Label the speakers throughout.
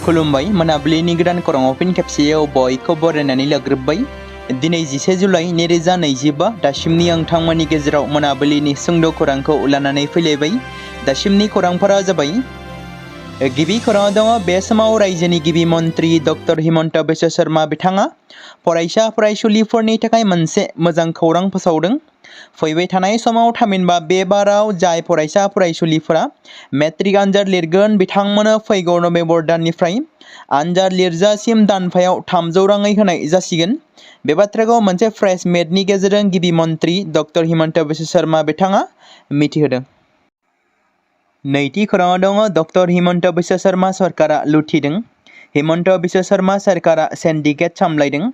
Speaker 1: खुलुमबाय मोनाबिलिनि गोदान खौराङाव फिन खेबसेयाव बयखौ बरायनानै लाग्रोबाय। दिनै 11 जुलाइ 2025 दासिमनि नोंथांमोननि गेजेराव मोनाबिलिनि सुंद' खौरांखौ लानानै फैलायबाय। दासिमनि खौरांफोरा जाबाय। गिबि खौराङाव दङ बे समाव रायजोनि गिबि मन्त्रि डक्टर हिमन्त बिश्व शर्मा बिथाङा फरायसा फरायसुलिफोरनि थाखाय मोनसे मोजां खौरां फोसावदों। फैबाय थानाय समाव थामहिनबा बे बाराव जाय फरायसा फरायसुलिफोरा मेट्रिक आनजाद लिरगोन बिथांमोननो फैगौ नभेम्बर दाननिफ्राय आनजाद लिरजासिम दानफायाव 300 राङै होनाय जासिगोन। बे बाथ्राखौ मोनसे प्रेस मिटनि गेजेरजों गिबि मन्त्रि डक्टर हिमन्त बिश्व शर्मा बिथाङा मिथिहोदों। नैथि खौराङाव दङ डक्टर हिमन्त बिश्व शर्मा सरकारा लुथिदों। हिमन्त बिश्व शर्मा सरकारा सिन्डिकेट सामलायदों।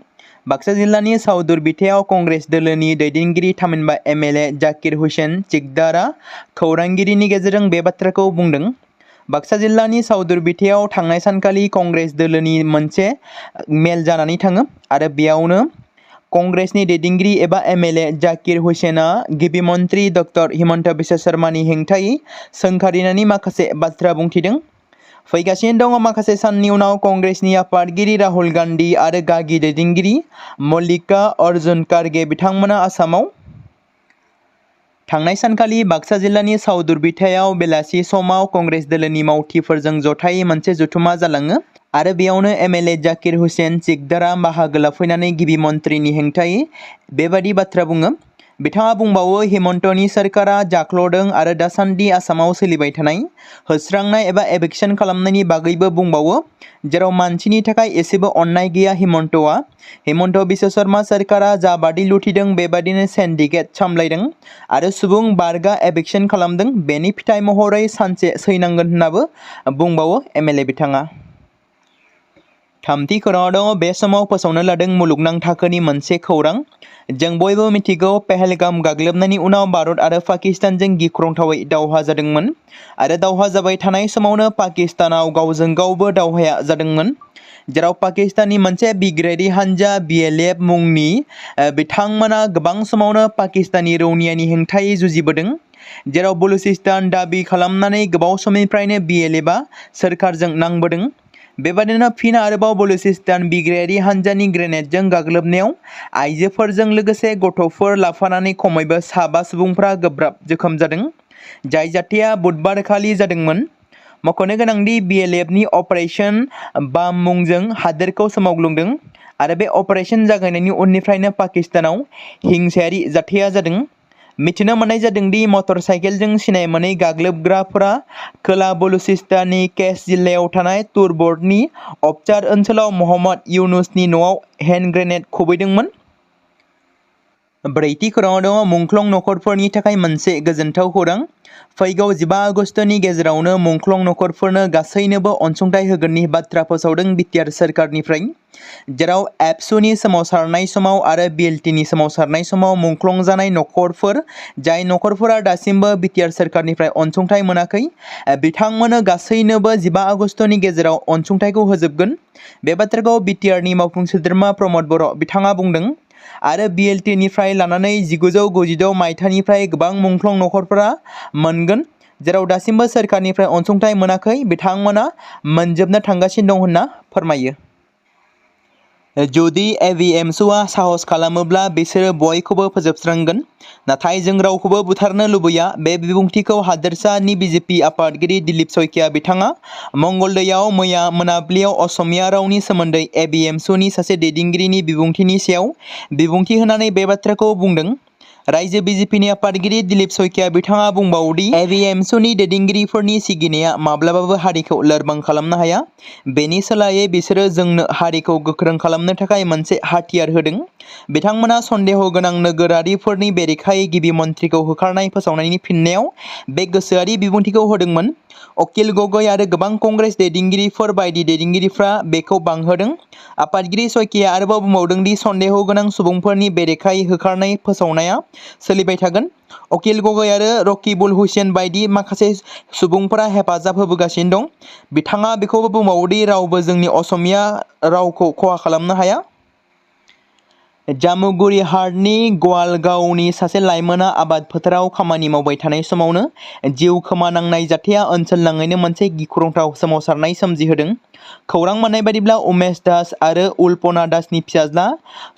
Speaker 1: बाक्सा जिल्लानि साउदुर बिथायाव कंग्रेस दोलोनि दैदेनगिरि थामहिनबा एमएलए जाकिर हुसेन चिकदारआ खौरांगिरिनि गेजेरजों बे बाथ्राखौ बुंदों। बाक्सा जिल्लानि साउदुर बिथायाव थांनाय सानखालि कंग्रेस दोलोनि मोनसे मेल जानानै थाङो आरो बेयावनो कंग्रेसनि दैदेनगिरि एबा एमएलए जाकिर हुसेनआ गिबि मन्त्रि डक्टर हिमन्त बिश्व शर्मानि हेंथायै सोंखारिनानै माखासे बाथ्रा बुंथिदों। फैगासिनो दङ माखासे साननि उनाव कंग्रेसनि आफादगिरि राहुल गान्धी आरो गागि दैदेनगिरि मल्लिका अर्जुन खारगे बिथांमोना आसामाव थांनाय सानखालि बाक्सा जिल्लानि साउदुर बिथायाव बेलासि समाव कंग्रेस दोलोनि मावथिफोरजों जथायै मोनसे जथुमा जालाङो आरो बेयावनो एमएलए जाकिर हुसेन चिकदारआ बाहागो लाफैनानै गिबि मन्त्रिनि हेंथायै बेबादि बाथ्रा बुङो। बिथाङा बुंबावो हिमन्तनि सरकारा जाख्ल'दों आरो दासान्दि आसामाव सोलिबाय थानाय होस्रांनाय एबा एभिक्सन खालामनायनि बागैबो बुंबावो जेराव मानसिनि थाखाय एसेबो अननाय गैया हिमन्तआ। हिमन्त बिश्व शर्मा सरकारा जाबादि लुथिदों बेबादिनो सिन्डिकेट सामलायदों आरो सुबुं बारगा एभिक्सन खालामदों बेनि फिथाइ महरै सानसे सैनांगोन होननाबो बुंबावो एमएलए बिथाङा। थामथि खौराङाव दङ बे समाव फोसावनो लादों मुलुगनां थाखोनि मोनसे खौरां। जों बयबो मिथिगौ पहलगाम गाग्लोबनायनि उनाव भारत आरो पाकिस्तानजों गिख्रंथावै दावहा जादोंमोन आरो दावहा जाबाय थानाय समावनो पाकिस्तानाव गावजों गावबो दावहाया जादोंमोन जेराव पाकिस्ताननि मोनसे बिग्रायारि हानजा BLF मुंनि बिथांमोना गोबां समावनो पाकिस्तानी रौनियानि हेंथायै जुजिबोदों जेराव बलुचिस्तान दाबि खालामनानै गोबाव समनिफ्रायनो BLFआ सोरखारजों नांबोदों। बेबादिनो फिन आरोबाव बलुचिस्तान बिग्रायारि हानजानि ग्रेनेडजों गाग्लोबनायाव आइजोफोरजों लोगोसे गथ'फोर लाफानानै खमैबो 7 सुबुंफ्रा गोब्राब जोखोम जादों जाय जाथाया बुधबार खालि जादोंमोन। मख'नो गोनांदि BLFनि अपारेशन बाम मुंजों हादोरखौ सोमावग्लुंदों आरो बे अपारेशन जागायनायनि उननिफ्रायनो पाकिस्तानाव हिंसायारि जाथाया जादों। मिथिनो मोननाय जादों दि मटर साइकेलजों सिनाय मोनै गाग्लोबग्राफोरा खोला बलुचिस्ताननि केस जिल्लायाव थानाय तुरबर्डनि अबचार ओनसोलाव मोहम्मद इउनुसनि न'आव हेन्ड ग्रेनेड खुबैदोंमोन। ब्रैथि खौराङाव दङ मुंख्लं नखरफोरनि थाखाय मोनसे गोजोनथाव खौरां। फैगौ 15 आगस्तनि गेजेरावनो मुंख्लं नखरफोरनो गासैनोबो अनसुंथाइ होगोननि बाथ्रा फोसावदों बिटिआर सोरखारनिफ्राय जेराव एबसुनि सोमावसारनाय समाव आरो बिएलटिनि सोमावसारनाय समाव मुंख्लं जानाय नखरफोर जाय नखरफोरा दासिमबो बिटिआर सोरखारनिफ्राय अनसुंथाइ मोनाखै बिथांमोननो गासैनोबो 15 आगस्तनि गेजेराव अनसुंथाइखौ होजोबगोन। बे बाथ्राखौ बिटिआरनि मावफुं सोद्रोमा प्रमद बर' बिथाङा बुंदों आरो बिएलटिनिफ्राय लानानै 1996 मायथाइनिफ्राय गोबां मुंख्लं नखरफोरा मोनगोन जेराव दासिमबो सोरखारनिफ्राय अनसुंथाइ मोनाखै बिथांमोना मोनजोबनो थांगासिनो दं होनना फोरमायो। जुदि एभिएमसुआ साहस खालामोब्ला बिसोरो बयखौबो फोजोबस्रांगोन नाथाय जों रावखौबो बुथारनो लुबैया बे बिबुंथिखौ हादोरसानि बिजेपि आफादगिरि दिलीप सयकिया बिथाङा मंगलदैयाव मैया मोनाबिलियाव असमिया रावनि सोमोन्दै एभिएमसुनि सासे दैदेनगिरिनि बिबुंथिनि सायाव बिबुंथि होनानै बे बाथ्राखौ बुंदों। रायजो बिजेपिनि आफादगिरि दिलीप सयकिया बिथाङा बुंबावदि एभिएमसुनि दैदेनगिरिफोरनि सिगिनाया माब्लाबाबो हारिखौ लोरबां खालामनो हाया बेनि सोलायै बिसोरो जोंनो हारिखौ गोख्रों खालामनो थाखाय मोनसे हाथियार होदों। बिथांमोना सन्देह गोनां नोगोरारिफोरनि बेरेखायै गिबि मन्थ्रिखौ होखारनाय फोसावनायनि फिननायाव बे गोसोआरि बिबुंथिखौ होदोंमोन। अकिल गगৈ आरो गोबां कंग्रेस दैदेनगिरिफोर बायदि दैदेनगिरिफ्रा बेखौ बांहोदों। आफादगिरि सयकिया आरोबाव बुंबावदों दि सन्देह गोनां सुबुंफोरनि बेरेखायै होखारनाय फोसावनाया सोलिबाय थागोन। अकिल गगৈ आरो रकिबुल हुसेन बायदि माखासे सुबुंफोरा हेफाजाब होबोगासिनो दं। बिथाङा बेखौबो बुंबावोदि रावबो जोंनि असमिया रावखौ खहा खालामनो हाया। जामुगुरि हाटनि गवालगावनि सासे लाइमोना आबाद फोथाराव खामानि मावबाय थानाय समावनो जिउ खोमानांनाय जाथाया ओनसोलनाङैनो मोनसे गिख्रंथाव सोमावसारनाय सोमजिहोदों। खौरां मोननाय बायदिब्ला उमेश दास आरो उल्पना दासनि फिसाज्ला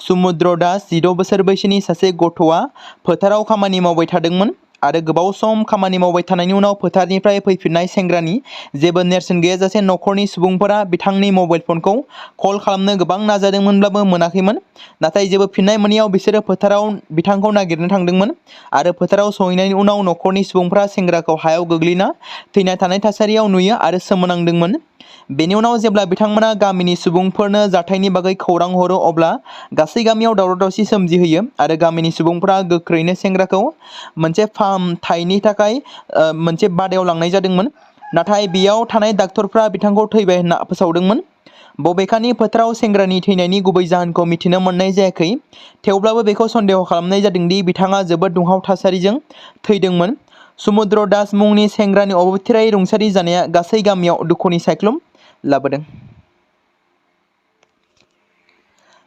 Speaker 1: समुद्र दास 16 बोसोर बैसोनि सासे गथ'आ फोथाराव खामानि मावबाय थादोंमोन आरो गोबाव सम खामानि मावबाय थानायनि उनाव फोथारनिफ्राय फैफिननाय सेंग्रानि जेबो नेरसोन गैयाजासे नखरनि सुबुंफोरा बिथांनि मबाइल फनखौ कल खालामनो गोबां नाजादोंमोनब्लाबो मोनाखैमोन। नाथाय जेबो फिननाय मोनैयाव बिसोरो फोथाराव बिथांखौ नागिरनो थांदोंमोन आरो फोथाराव सहैनायनि उनाव नखरनि सुबुंफोरा सेंग्राखौ हायाव गोग्लैना थैना थानाय थासारियाव नुयो आरो सोमोनांदोंमोन। बेनि उनाव जेब्ला बिथांमोना गामिनि सुबुंफोरनो जाथायनि बागै खौरां हरो अब्ला गासै गामियाव दावराव-दावसि सोमजिहोयो आरो गामिनि सुबुंफोरा गोख्रैनो सेंग्राखौ मोनसे फाहामथायनि थाखाय मोनसे बादायाव लांनाय जादोंमोन। नाथाय बेयाव थानाय डाक्टरफ्रा बिथांखौ थैबाय होनना फोसावदोंमोन। बबेखानि फोथाराव सेंग्रानि थैनायनि गुबै जाहोनखौ मिथिनो मोननाय जायाखै। थेवब्लाबो बेखौ सन्देह खालामनाय जादों दि बिथाङा जोबोद दुंहाव थासारिजों थैदोंमोन। समुद्र दास मुंनि सेंग्रानि अबथिरायै रुंसारि जानाया गासै गामियाव दुखुनि सायख्लुम लाबोदों।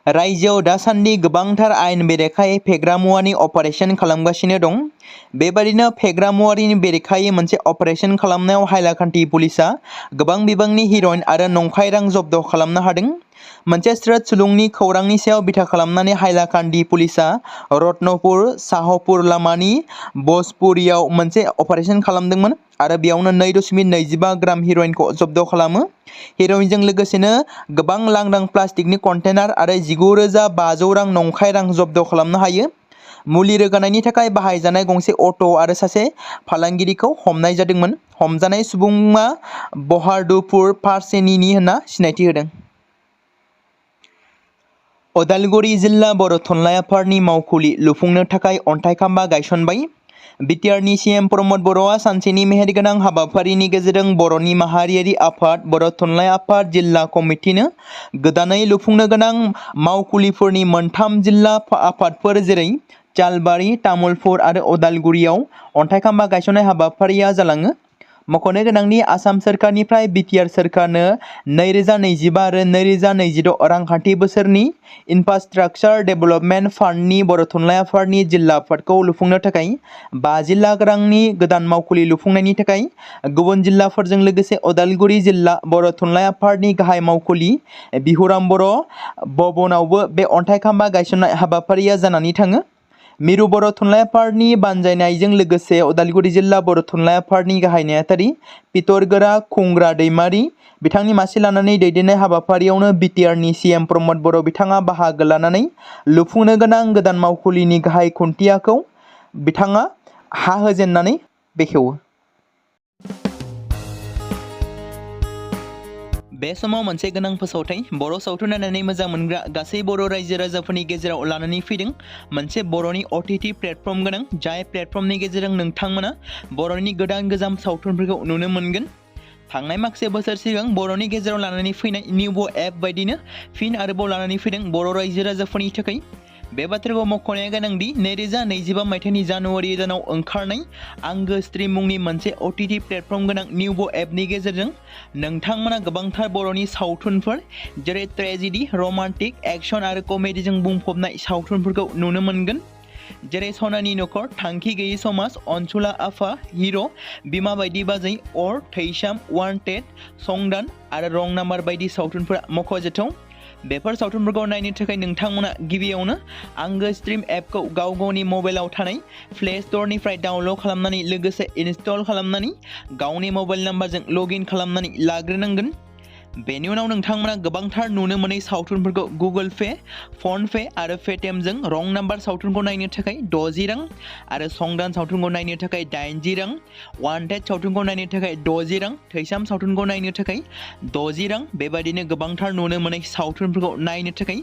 Speaker 1: रायजोआव दासान्दि गोबांथार आयेन बेरेखायै फेग्रा मुवानि अपारेशन खालामगासिनो दं। बेबादिनो फेग्रा मुवानि बेरेखायै मोनसे अपारेशन खालामनायाव हाइलाकान्दि पुलिसआ गोबां बिबांनि हेर'इन आरो नंखाय रां जब्द खालामनो हादों। मोनसे स्रोत सुलुंनि खौरांनि सायाव बिथा खालामनानै हाइलाकान्दि पुलिसआ रत्नपुर शाहपुर लामानि भजपुरियाव मोनसे अपारेशन खालामदोंमोन आरो बेयावनो 2.25 ग्राम हेर'इनखौ जब्द खालामो। हेर'इनजों लोगोसेनो गोबां लांदां प्लास्टिकनि कन्टेनार आरो 19,500 रां नंखाय रां जब्द खालामनो हायो। मुलि रोगानायनि थाखाय बाहायजानाय गंसे अट' आरो सासे फालांगिरिखौ हमनाय जादोंमोन। हमजानाय सुबुङा बहादुरपुर पारसेनिनि होनना सिनायथि होदों। उदालगुरि जिल्ला बर' थुनलाइ आफादनि मावखुलि लुफुंनो थाखाय अन्थाइ खाम्फा गायसनबाय। बिटिआरनि सिएम प्रमद बर'आ सानसेनि मेहेरगोनां हाबाफारिनि गेजेरजों बर'नि माहारियारि आफाद बर' थुनलाइ आफाद जिल्ला कमिटिनो गोदानै लुफुंनो गोनां मावखुलिफोरनि मोनथाम जिल्ला आफादफोर जेरै जालबारि, तामुलपुर आरो उदालगुरियाव अन्थाइ खाम्फा गायसननाय हाबाफारिया जालाङो। मख'नो गोनांदि आसाम सोरखारनिफ्राय बिटिआर सोरखारनो 2025 आरो 2026 रांखान्थि बोसोरनि इनफ्रास्ट्राक्चार डेभेलपमेन्ट फान्डनि बर' थुनलाइ आफादनि जिल्ला आफादखौ लुफुंनो थाखाय 50 लाख रांनि गोदान मावखुलि लुफुंनायनि थाखाय गुबुन जिल्लाफोरजों लोगोसे उदालगुरि जिल्ला बर' थुनलाइ आफादनि गाहाय मावखुलि बिहुराम बर' भवनावबो बे अन्थाइ खाम्फा गायसननाय हाबाफारिया जानानै थाङो। मिरु बर' थुनलाइ आफादनि बानजायनायजों लोगोसे उदालगुरि जिल्ला बर' थुनलाइ आफादनि गाहाय नेहाथारि पितरगोरा खुंग्रा दैमारि बिथांनि मासि लानानै दैदेननाय हाबाफारियावनो बिटिआरनि सिएम प्रमद बर' बिथाङा बाहागो लानानै लुफुंनो गोनां गोदान मावखुलिनि गाहाय खुन्थियाखौ बिथाङा हा होजेननानै बेखेवो। बे समाव मोनसे गोनां फोसावथाय बर' सावथुन नायनानै मोजां मोनग्रा गासै बर' रायजो राजाफोरनि गेजेराव लानानै फैदों मोनसे बर'नि OTT प्लेटफर्म गोनां जाय प्लेटफर्मनि गेजेरजों नोंथांमोना बर'नि गोदान गोजाम सावथुनफोरखौ नुनो मोनगोन। थांनाय माखासे बोसोर सिगां बर'नि गेजेराव लानानै फैनाय निउबो एप बायदिनो फिन आरोबाव लानानै फैदों बर' रायजो राजाफोरनि थाखाय। बे बाथ्राखौ मख'नाया गोनांदि 2025 मायथाइनि जानुवारि दानाव ओंखारनाय आंगो स्ट्रिम मुंनि मोनसे OTT प्लेटफर्म गोनां निउबो एपनि गेजेरजों नोंथांमोना गोबांथार बर'नि सावथुनफोर जेरै ट्रेजेडि, रमान्टिक, एक्सन आरो कमेडिजों बुंफबनाय सावथुनफोरखौ नुनो मोनगोन। जेरै सनानि नखर, थांखि गैयै समाज, अनसुला आफा, हिर', बिमा बायदि बाजै, अर, थैसाम, वान्टेड, संदान आरो रं नाम्बार बायदि सावथुनफोरा मख'जाथाव। बेफोर सावथुनफोरखौ नायनो थाखाय नोंथांमोना गिबियावनो आंगो स्ट्रिम एपखौ गाव गावनि मबाइलाव थानाय प्ले स्ट'रनिफ्राय डाउनल'ड खालामनानै लोगोसे इनस्टल खालामनानै गावनि मबाइल नाम्बारजों लगइन खालामनानै लाग्रोनांगोन। बेनि उनाव नोंथांमोना गोबांथार नुनो मोनै सावथुनफोरखौ गुगोल पे, फन पे आरो पेटिएमजों रं नाम्बार सावथुनखौ नायनो थाखाय 60 रां आरो संदान सावथुनखौ नायनो थाखाय 80 रां, वान्टेड सावथुनखौ नायनो थाखाय 60 रां, थैसाम सावथुनखौ नायनो थाखाय 60 रां बेबायदिनो गोबांथार नुनो मोनै सावथुनफोरखौ नायनो थाखाय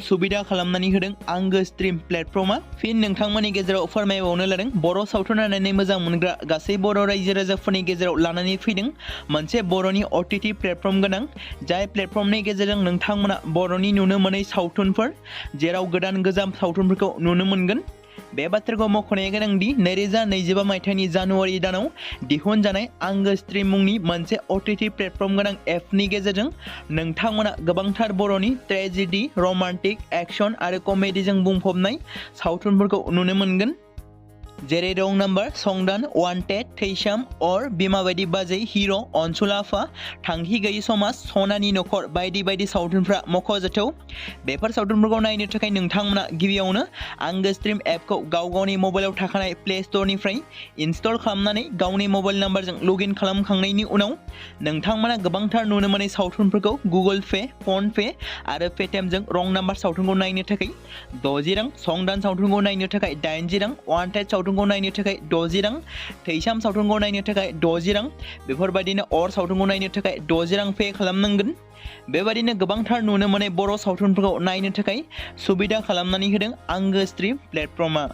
Speaker 1: सुबिदा खालामनानै होदों आंगो स्ट्रिम प्लेटफर्मआ। फिन नोंथांमोननि गेजेराव फोरमायबावनो लादों बर' सावथुन नायनानै मोजां मोनग्रा गासै बर' रायजो राजाफोरनि गेजेराव लानानै फैदों मोनसे बर'नि OTT प्लेटफर्म गोनां जाय प्लेटफर्मनि गेजेरजों नोंथांमोना बर'नि नुनो मोनै सावथुनफोर जेराव गोदान गोजाम सावथुनफोरखौ नुनो मोनगोन। बे बाथ्राखौ मख'नाया गोनांदि 2025 मायथाइनि जानुवारि दानाव दिहुनजानाय आंगो स्ट्रीम मुंनि मोनसे OTT प्लेटफर्म गोनां एपनि गेजेरजों नोंथांमोना गोबांथार बर'नि ट्रेजेडी, रमान्टिक, एक्शन आरो कमेडीजों बुंफबनाय सावथुनफोरखौ नुनो मोनगोन। जेरै रं नाम्बार, संदान, वान्टेड, थैसाम, अर, बिमा बायदि बाजै, हिर', अनसुलाफा, थांखि गैयि समाज, सनानि नखर बायदि बायदि सावथुनफ्रा मख'जाथाव। बेफोर सावथुनफोरखौ नायनो थाखाय नोंथांमोना गिबियावनो आंगो स्ट्रीम एपखौ गावनि मबाइलाव थाखानाय प्ले स्ट'रनिफ्राय इनस्टल खालामनानै गावनि मबाइल नाम्बारजों लगइन खालामखांनायनि उनाव नोंथांमोना गोबांथार नुनो मोननाय सावथुनफोरखौ गुगोल पे, फन पे आरो पेटिएमजों रं नाम्बार सावथुनखौ नायनो थाखाय 60 रां, संदान सावथुनखौ नायनो थाखाय 80 रां, वान्टेड सावथुनखौ नायनो थाखाय 60 रां, थैसाम सावथुनखौ नायनो थाखाय 60 रां, बेफोरबायदिनो अर सावथुनखौ नायनो थाखाय 60 रां पे खालामनांगोन। बेबायदिनो गोबांथार नुनो मोननाय बर' सावथुनफोरखौ नायनो थाखाय सुबिदा खालामनानै होदों आंगो स्ट्रीम प्लेटफर्मआ।